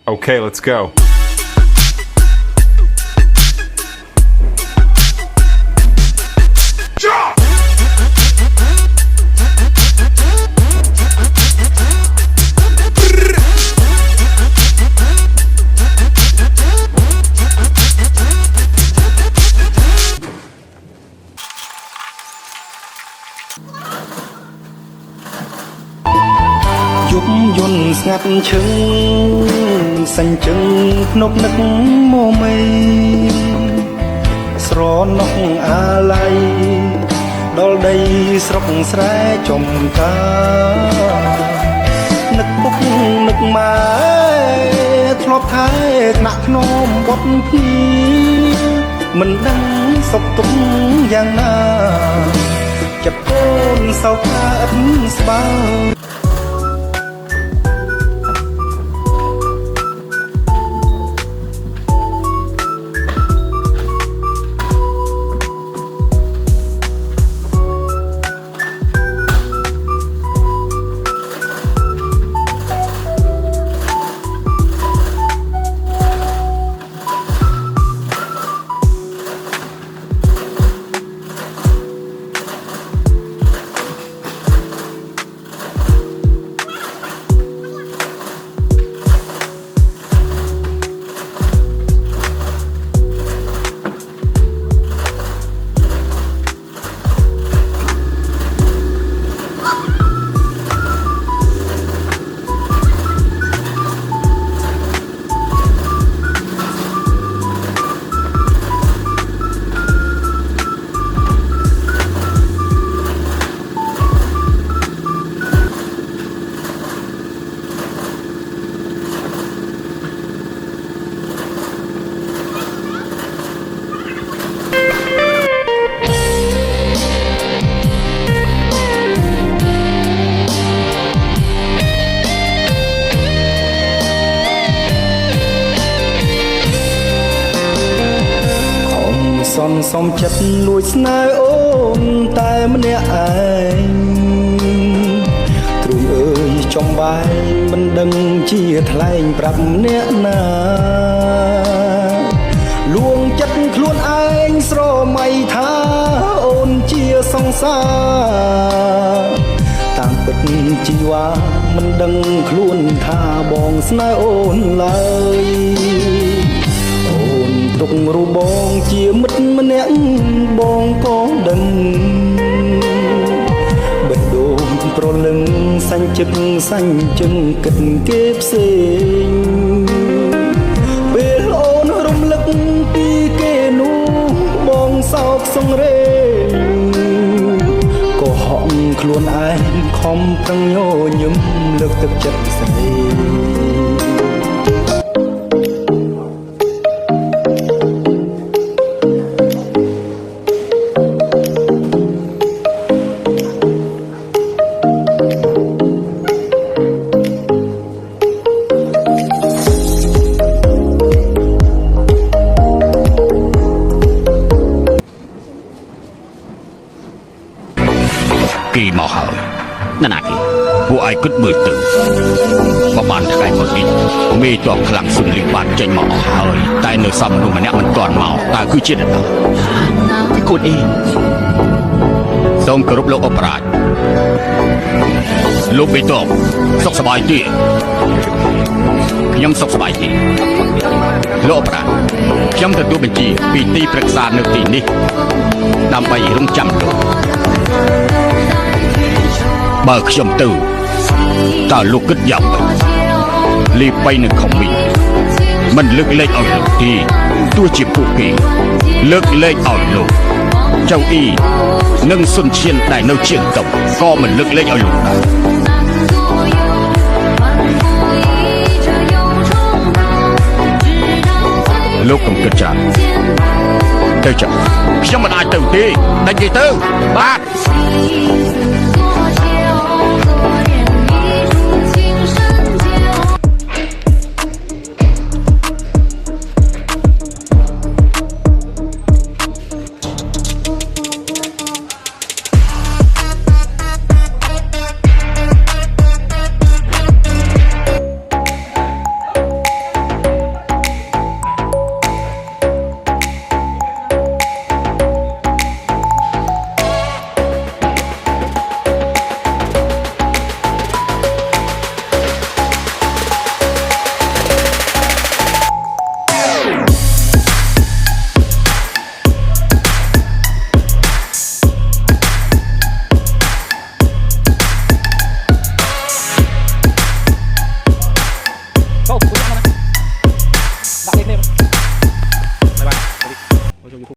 Okay, let's go. យប់យន់ស្ងាត់ឈឹងសាញ់ជឹងភ្នប់នឹកមកមេស្រណុកអាឡ័យដល់ដីស្រុកស្រែចំការនឹកពុកនឹកម៉ែធ្លាប់ថែថ្នាក់ភ្នំវត្តភីមិនដឹងសុខទុក្ខយ៉ាងណាចិត្តកូនសោកថាឥតស្បើសន់សំចិត្តលួចស្នេហ៍អូនតែម្នាក់ឯងទ្រូងអើយចំបែកមិនដឹងជាថ្លែងប្រាប់អ្នកណាលួងចិត្តខ្លួនឯងស្រមៃថាអូនជាសង្សារតាមពិតជីវ៉ាមិនដឹងខ្លួនថាបងស្នេហ៍អូនឡើយទុករូបបងជាមិត្តម្នាក់បងក៏ដឹងបេះដូងប្រលឹងសាញ់ជឹកសាញ់ជឹងគិតគេផ្សេងពេលអូនរំលឹកពីគេនោះបងសោកសង្រេងក៏ហក់ខ្លួនឯងខំប្រឹងញញឹមលើកទឹកចិត្តស្នេហ៍គេមកហើយណាគេពួកឯងគិតមើលទៅប្រហែលថ្ងៃមុននេះមេតបខ្លាំងសុនលីបានចេញមកអស់ហើយតែនៅសំមនុស្សម្នាក់មិនទាន់មកតើគឺជានរណាគឺកូនអ៊ីសូមគោរពលោកអបរាជលោកមេតបសុខសប្បាយទេខ្ញុំសុខសប្បាយទេលោកអបរាជខ្ញុំទទួលបញ្ជាពីទីប្រឹក្សានៅទីនេះដើម្បីរងចាំលោកបើខ្ញុំទៅតើលោកគិតយ៉ាងម៉េចលីបៃនឹងខំមីមិនលើកលែងឲ្យលោកទេទោះជាពួកគេលើកលែងឲ្យលោកចៅអ៊ីនិងសុនឈៀនដែលនៅជាងតុកក៏មិនលើកលែងឲ្យលោកដែរលោកកុំគិតច្រើនទៅចាំខ្ញុំមិនអាចទៅទេដាច់គេទៅបាទ